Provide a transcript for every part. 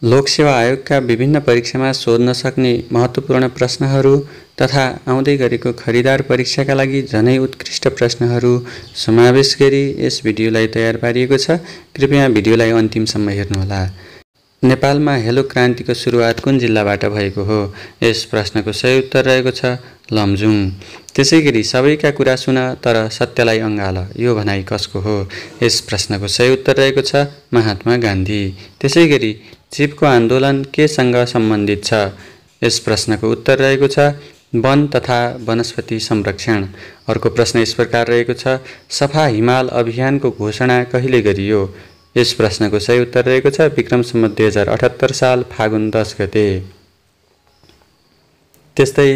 लोकसेवा आयोगका विभिन्न परीक्षामा सोध्न सक्ने महत्त्वपूर्ण प्रश्नहरू तथा आउँदै गरेको खरिदार परीक्षाका लागि झनै उत्कृष्ट प्रश्नहरू समावेश गरी यस भिडियोलाई तयार पारिएको छ। कृपया भिडियोलाई अन्तिमसम्म हेर्नुहोला। नेपालमा हेलो क्रान्तिको सुरुवात कुन जिल्लाबाट भएको हो? यस प्रश्नको सही उत्तर रहेको छ लमजुङ। त्यसैगरी सबैका कुरा सुन तर सत्यलाई अँगाल यो भनाइ कसको हो? यस प्रश्नको सही उत्तर रहेको छ महात्मा गान्धी। त्यसैगरी चिपको आन्दोलन केसँग सम्बन्धित छ? यस प्रश्नको उत्तर रहेको छ वन तथा वनस्पति संरक्षण। अर्को प्रश्न यस प्रकार रहेको छ सफा हिमाल अभियानको घोषणा कहिले गरियो? यस प्रश्नको सही उत्तर रहेको छ विक्रम सम्वत 2078 साल फागुन 10 गते। त्यस्तै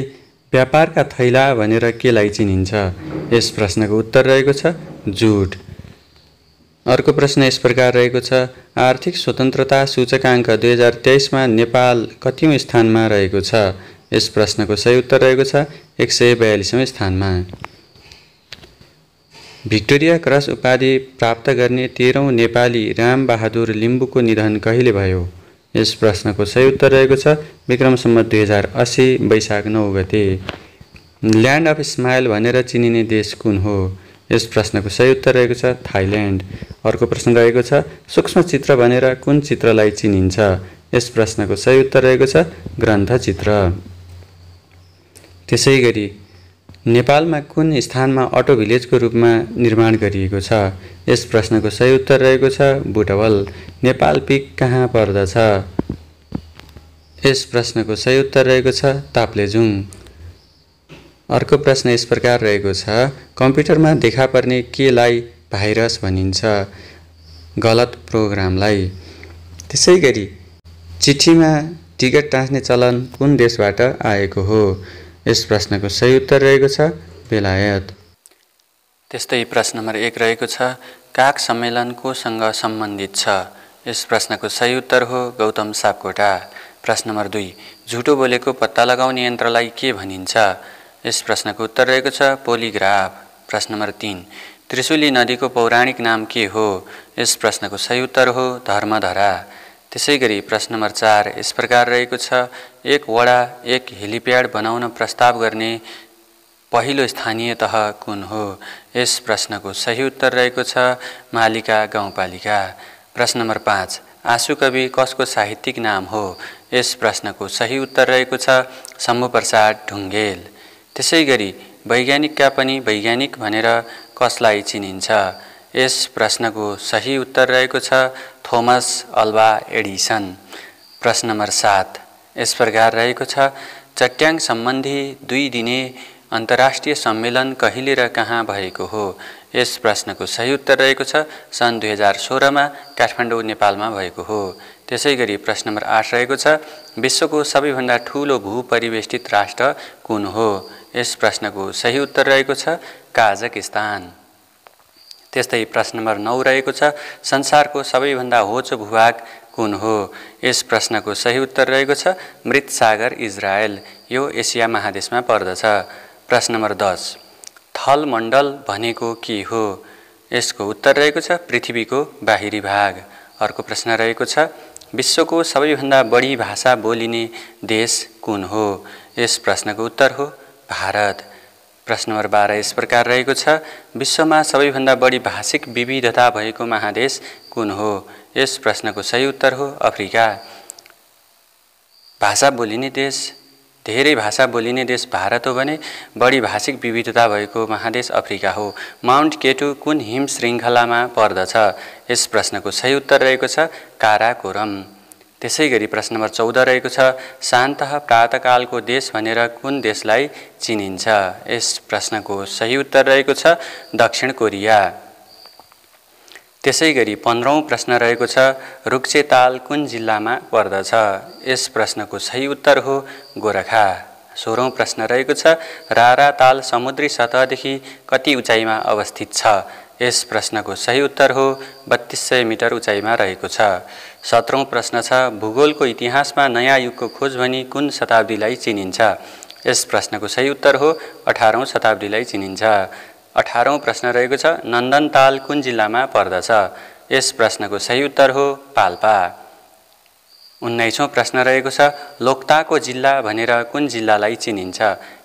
व्यापारका थैला भनेर केलाई चिनिन्छ? यस प्रश्नको उत्तर रहेको छ जुट। अर्को प्रश्न यस प्रकार रहेको छ आर्थिक स्वतन्त्रता सूचकाङ्क 2023 मा नेपाल कतिौं स्थानमा रहेको छ? यस प्रश्नको सही उत्तर रहेको छ 142औं स्थानमा। भिक्टोरिया क्रस उपाधि प्राप्त गर्ने 13औं नेपाली रामबहादुर लिम्बुको निधन कहिले भयो? यस प्रश्नको सही उत्तर रहेको छ विक्रम सम्वत 2080 वैशाख 9 गते। ल्यान्ड अफ स्माइल भनेर चिनिने देश कुन हो? यस प्रश्नको सही उत्तर रहेको छ थाइल्यान्ड। अर्को प्रश्न रहेको छ सूक्ष्म चित्र भनेर कुन चित्रलाई चिनिन्छ? यस प्रश्नको सही उत्तर रहेको छ ग्रन्थचित्र। त्यसैगरी नेपालमा कुन स्थानमा अटो भिलेजको रूपमा निर्माण गरिएको छ? यस प्रश्नको सही उत्तर रहेको छ बुटवल। नेपाल पिक कहाँ पर्दछ? यस प्रश्नको सही उत्तर रहेको छ ताप्लेजुङ। अर्को प्रश्न यस प्रकार रहेको छ कम्प्युटरमा देखा पर्ने केलाई भाइरस भनिन्छ? गलत प्रोग्रामलाई। त्यसैगरी चिठीमा टिकट टाँस्ने चलन कुन देशबाट आएको हो? यस प्रश्नको सही उत्तर रहेको छ बेलायत। त्यस्तै प्रश्न नम्बर 1 रहेको छ काग सम्मेलन कोसँग सम्बन्धित छ? यस प्रश्नको सही उत्तर हो गौतम सापकोटा। प्रश्न नम्बर 2 झुटो बोलेको पत्ता लगाउने यन्त्रलाई के भनिन्छ? यस प्रश्नको उत्तर रहेको छ पोलिग्राफ। प्रश्न नम्बर 3 त्रिशुली नदीको पौराणिक नाम के हो? यस प्रश्नको सही उत्तर हो धर्मधरा। त्यसैगरी प्रश्न नम्बर 4 यस प्रकार रहेको छ एक वडा एक हेलिप्याड बनाउन प्रस्ताव गर्ने पहिलो स्थानीय तह कुन हो? यस प्रश्नको सही उत्तर रहेको छ मालिका गाउँपालिका। प्रश्न नम्बर 5 आँसुकवि कसको साहित्यिक नाम हो? यस प्रश्नको सही उत्तर रहेको छ शम्भुप्रसाद ढुङ्गेल। त्यसैगरी वैज्ञानिकका पनि वैज्ञानिक भनेर कसलाई चिनिन्छ? यस प्रश्नको सही उत्तर रहेको छ थोमस अल्वा एडिसन। प्रश्न नम्बर 7 यस प्रकार रहेको छ चट्याङ सम्बन्धी 2 दिने अन्तर्राष्ट्रिय सम्मेलन कहिले र कहाँ भएको हो? यस प्रश्नको सही उत्तर रहेको छ सन् 2016 मा काठमाडौँ नेपालमा भएको हो। त्यसैगरी प्रश्न नम्बर 8 रहेको छ विश्वको सबैभन्दा ठूलो भूपरिवेष्टित राष्ट्र कुन हो? यस प्रश्नको सही उत्तर रहेको छ काजाकिस्तान। त्यस्तै प्रश्न नम्बर 9 रहेको छ संसारको सबैभन्दा होचो भूभाग कुन हो? यस प्रश्नको सही उत्तर रहेको छ मृतसागर इजरायल। यो एसिया महादेशमा पर्दछ। प्रश्न नम्बर 10 थलमण्डल भनेको के हो? यसको उत्तर रहेको छ पृथ्वीको बाहिरी भाग। अर्को प्रश्न रहेको छ विश्वको सबैभन्दा बढी भाषा बोलिने देश कुन हो? यस प्रश्नको उत्तर हो भारत। प्रश्न नम्बर 12 यस प्रकार रहेको छ विश्वमा सबैभन्दा बढी भाषिक विविधता भएको महादेश कुन हो? यस प्रश्नको सही उत्तर हो अफ्रिका। भाषा बोलिने देश धेरै भाषा बोलिने देश भारत हो भने बढी भाषिक विविधता भएको महादेश अफ्रिका हो। माउन्ट केटु कुन हिम श्रृङ्खलामा पर्दछ? यस प्रश्नको सही उत्तर रहेको छ काराकोरम। त्यसैगरी प्रश्न नम्बर 14 रहेको छ शान्त प्रातःकालको देश भनेर कुन देशलाई चिनिन्छ? यस प्रश्नको सही उत्तर रहेको छ दक्षिण कोरिया। त्यसैगरी 15औं प्रश्न रहेको छ रुक्सेताल कुन जिल्लामा पर्दछ? यस प्रश्नको सही उत्तर हो गोरखा। 16औं प्रश्न रहेको छ रारा ताल समुद्री सतहदेखि कति उचाइमा अवस्थित छ? यस प्रश्नको सही उत्तर हो 3200 मिटर उचाइमा रहेको छ। 17औं प्रश्न छ भूगोलको इतिहासमा नयाँ युगको खोज भनी कुन शताब्दीलाई चिनिन्छ? यस प्रश्नको सही उत्तर हो 18औं शताब्दीलाई चिनिन्छ। 18औं प्रश्न रहेको छ नन्दनताल कुन जिल्लामा पर्दछ? यस प्रश्नको सही उत्तर हो पाल्पा। 19औं प्रश्न रहेको छ लोकताको जिल्ला भनेर कुन जिल्लालाई चिनिन्छ?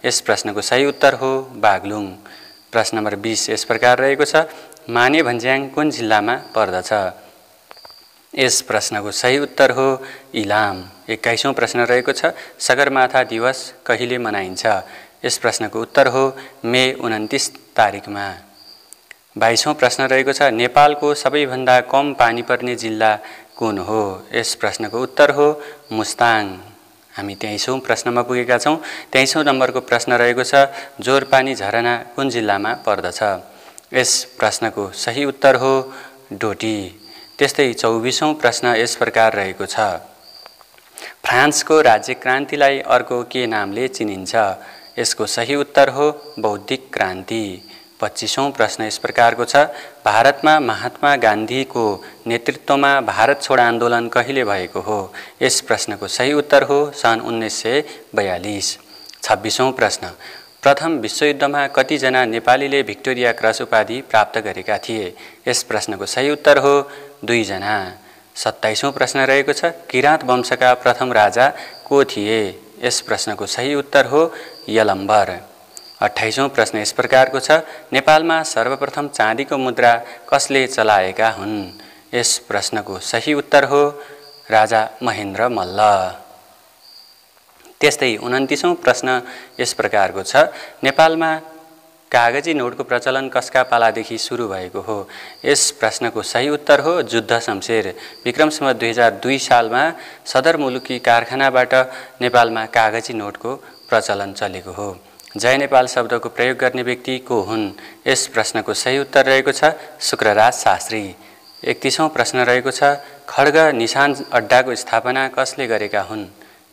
यस प्रश्नको सही उत्तर हो बागलुङ। प्रश्न नम्बर 20 यस प्रकार रहेको छ माने भन्ज्याङ कुन जिल्लामा पर्दछ? यस प्रश्नको सही उत्तर हो इलाम। 21औं प्रश्न रहेको छ सगरमाथा दिवस कहिले मनाइन्छ? यस प्रश्नको उत्तर हो मे 29 तारिकमा। 22औं प्रश्न रहेको छ नेपालको सबैभन्दा कम पानी पर्ने जिल्ला कुन हो? यस प्रश्नको उत्तर हो मुस्ताङ। हामी 23औं प्रश्नमा पुगेका छौँ। 23औं नम्बरको प्रश्न रहेको छ जोरपानी झरना कुन जिल्लामा पर्दछ? यस प्रश्नको सही उत्तर हो डोटी। त्यस्तै 24औं प्रश्न यस प्रकार रहेको छ फ्रान्सको राज्य क्रान्तिलाई अर्को के नामले चिनिन्छ? यसको सही उत्तर हो बौद्धिक क्रान्ति। 25औं प्रश्न यस प्रकारको छ भारतमा महात्मा गान्धीको नेतृत्वमा भारत छोड आन्दोलन कहिले भएको हो? यस प्रश्नको सही उत्तर हो सन् 1942। 26औं प्रश्न प्रथम विश्वयुद्धमा कतिजना नेपालीले भिक्टोरिया क्रस उपाधि प्राप्त गरेका थिए? यस प्रश्नको सही उत्तर हो 2 जना। 27औं प्रश्न रहेको छ किराँत वंशका प्रथम राजा को थिए? यस प्रश्नको सही उत्तर हो यलम्बर। 28औं प्रश्न यस प्रकारको छ नेपालमा सर्वप्रथम चाँदीको मुद्रा कसले चलाएका हुन्? यस प्रश्नको सही उत्तर हो राजा महेन्द्र मल्ल। त्यस्तै 29औं प्रश्न यस प्रकारको छ नेपालमा कागजी नोटको प्रचलन कसका पालादेखि सुरु भएको हो? यस प्रश्नको सही उत्तर हो जुद्ध शमशेर। विक्रम सम्वत 2002 सालमा सदरमुलुकी कारखानाबाट नेपालमा कागजी नोटको प्रचलन चलेको हो। जय नेपाल शब्दको प्रयोग गर्ने व्यक्ति को हुन्? यस प्रश्नको सही उत्तर रहेको छ शुक्रराज शास्त्री। 31औं प्रश्न रहेको छ खड्ग निशान अड्डाको स्थापना कसले गरेका हुन्?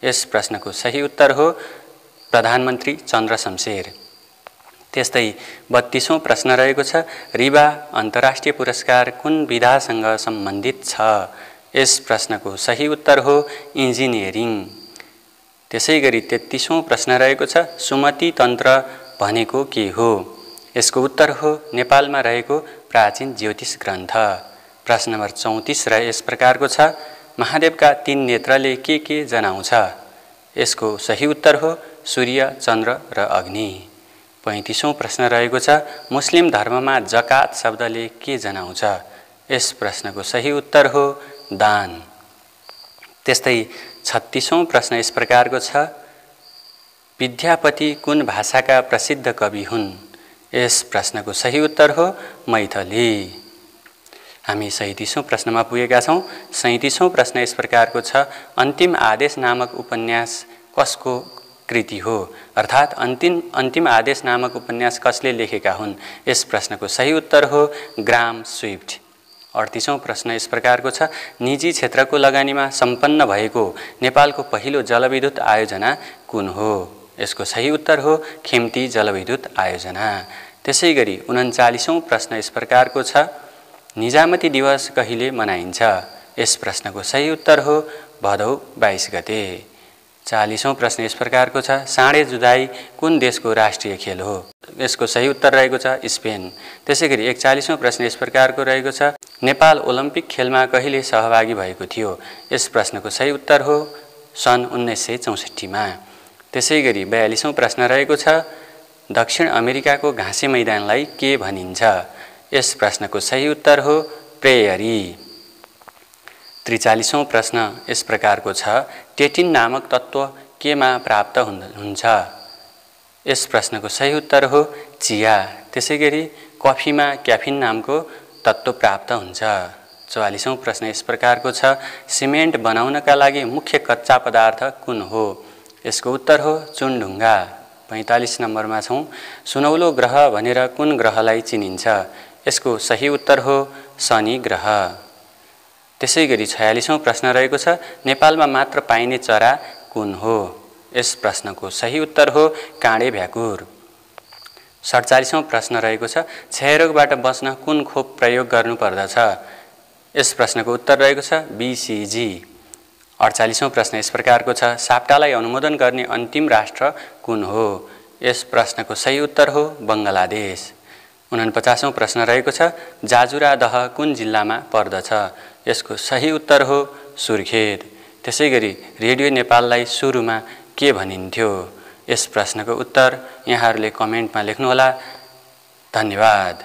यस प्रश्नको सही उत्तर हो प्रधानमन्त्री चन्द्र शमशेर। त्यस्तै 32औं प्रश्न रहेको छ रिबा अन्तर्राष्ट्रिय पुरस्कार कुन विधासँग सम्बन्धित छ? यस प्रश्नको सही उत्तर हो इन्जिनियरिङ। त्यसैगरी 33औं प्रश्न रहेको छ सुमति तन्त्र भनेको के हो? यसको उत्तर हो नेपालमा रहेको प्राचीन ज्योतिष ग्रन्थ। प्रश्न नम्बर 34 र यस प्रकारको छ महादेवका 3 नेत्रले के जनाउँछ? यसको सही उत्तर हो सूर्य, चन्द्र र अग्नि। 35औं प्रश्न रहेको छ मुस्लिम धर्ममा जकात शब्दले के जनाउँछ? यस प्रश्नको सही उत्तर हो दान। त्यस्तै 36औं प्रश्न यस प्रकारको छ विद्यापति कुन भाषाका प्रसिद्ध कवि हुन्? यस प्रश्नको सही उत्तर हो मैथिली। हामी 37औं प्रश्नमा पुगेका छौँ। 37औं प्रश्न यस प्रकारको छ अन्तिम आदेश नामक उपन्यास कसको कृति हो? अर्थात् अन्तिम आदेश नामक उपन्यास कसले लेखेका हुन्? यस प्रश्नको सही उत्तर हो ग्राम स्विफ्ट। 38औं प्रश्न यस प्रकारको छ निजी क्षेत्रको लगानीमा सम्पन्न भएको नेपालको पहिलो जलविद्युत आयोजना कुन हो? यसको सही उत्तर हो खेम्ती जलविद्युत आयोजना। त्यसैगरी 39औं प्रश्न यस प्रकारको छ निजामती दिवस कहिले मनाइन्छ? यस प्रश्नको सही उत्तर हो भदौ 22 गते। 40औं प्रश्न यस प्रकारको छ साँडे जुधाई कुन देशको राष्ट्रिय खेल हो? यसको सही उत्तर रहेको छ स्पेन। त्यसैगरी 41औं प्रश्न यस प्रकारको रहेको छ नेपाल ओलम्पिक खेलमा कहिले सहभागी भएको थियो? यस प्रश्नको सही उत्तर हो सन् 1964 मा। त्यसैगरी 42औं प्रश्न रहेको छ दक्षिण अमेरिकाको घाँसे मैदानलाई के भनिन्छ? यस प्रश्नको सही उत्तर हो प्रेयरी। 43औं प्रश्न यस प्रकारको छ टेटिन नामक तत्त्व केमा प्राप्त हुन्छ? यस प्रश्नको सही उत्तर हो चिया। त्यसैगरी कफीमा क्याफिन नामको तत्त्व प्राप्त हुन्छ। 44औं प्रश्न यस प्रकारको छ सिमेन्ट बनाउनका लागि मुख्य कच्चा पदार्थ कुन हो? यसको उत्तर हो चुनढुङ्गा। 45 नम्बरमा छौँ सुनौलो ग्रह भनेर कुन ग्रहलाई चिनिन्छ? यसको सही उत्तर हो शनि ग्रह। त्यसैगरी 46औं प्रश्न रहेको छ नेपालमा मात्र पाइने चरा कुन हो? यस प्रश्नको सही उत्तर हो काँडे भ्याकुर। 47औं प्रश्न रहेको छ क्षयरोगबाट बच्न कुन खोप प्रयोग गर्नुपर्दछ? यस प्रश्नको उत्तर रहेको छ BCG। 48औं प्रश्न यस प्रकारको छ साप्टालाई अनुमोदन गर्ने अन्तिम राष्ट्र कुन हो? यस प्रश्नको सही उत्तर हो बङ्गलादेश। 49औं प्रश्न रहेको छ जाजुरा दह कुन जिल्लामा पर्दछ? यसको सही उत्तर हो सुर्खेत। त्यसैगरी रेडियो नेपाललाई सुरुमा के भनिन्थ्यो? यस प्रश्नको उत्तर यहाँहरूले कमेन्टमा लेख्नुहोला। धन्यवाद।